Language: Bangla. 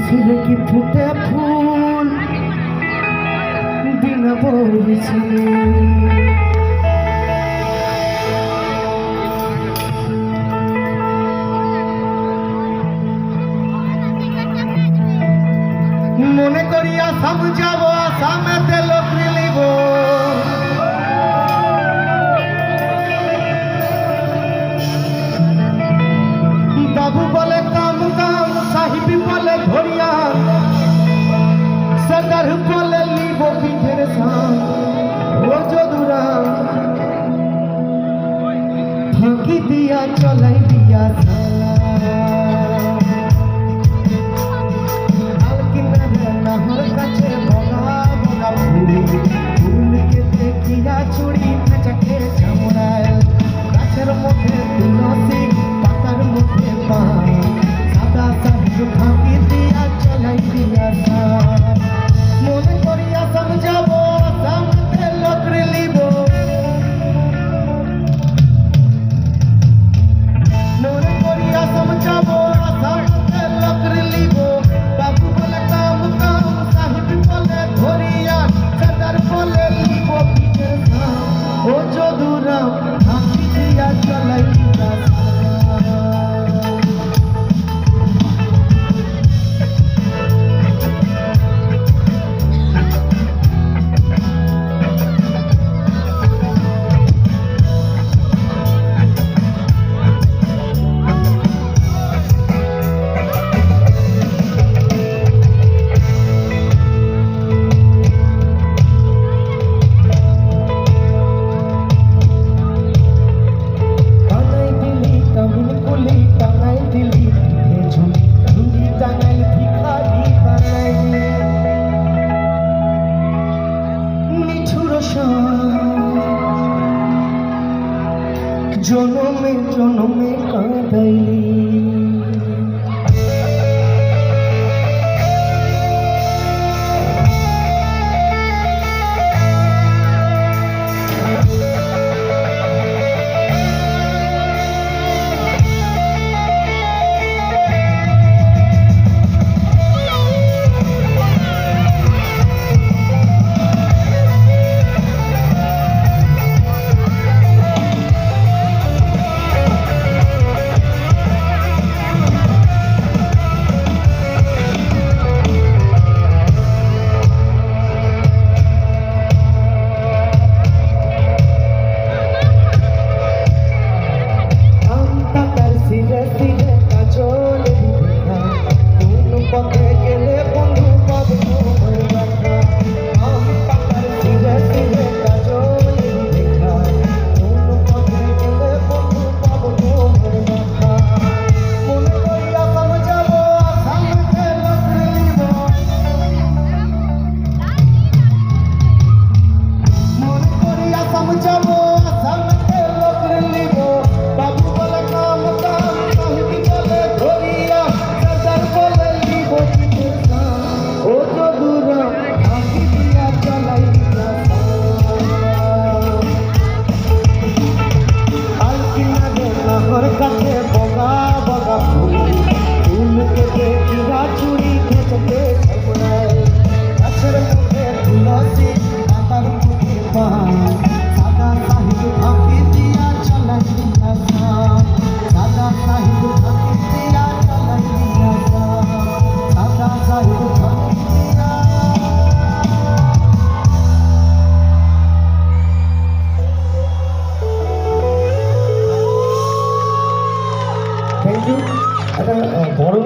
শিশিরে কি ফুটে ফুল দিন বলছি মনে করি আসাম যাব আসামেতে লোক মিলিব বাবু বলে কাম কাম সাহিবি বলে ধরিয়া সদর বলে লিব পিঠের সাম ও যদুরা ফাঁকি দিয়া চলাই দিয়া নাহর কাছে বগা বগা ফুলকে দেখিয়া চুড়ি ফেঁচাকে চামড়ায় গাছের মধ্যে তুলসী পাতার মধ্যে পান সাদা সাহিব ফাঁকি দিয়া চলাই দিয়া মনে করিয়া সমঝাবো সামনে লোক লিব মনে করিয়া সমঝাবো সামনে লোক লিব বাবু বলে কাম কাম সাহিব বলে ধরিয়া সদর বলে লিব পিঠের খাম ও যদুরা ফাঁকি দিয়া চলাই দিয়া জনমে জনমে কাঁদাইলি কাছে বগা বগা ফুলকে দেখিয়া চুড়ি খেতে গাছের মধ্যে তুলসী পাতার মধ্যে পান সাদা সাহিব ফাঁকি দিয়া চলাই দিয়া সাদা সাহিব ফাঁকি দিয়া চলাই দিয়া সাদা সাহিব ফাঁকি দিয়া থ্যাংক ইউ। একটা বড়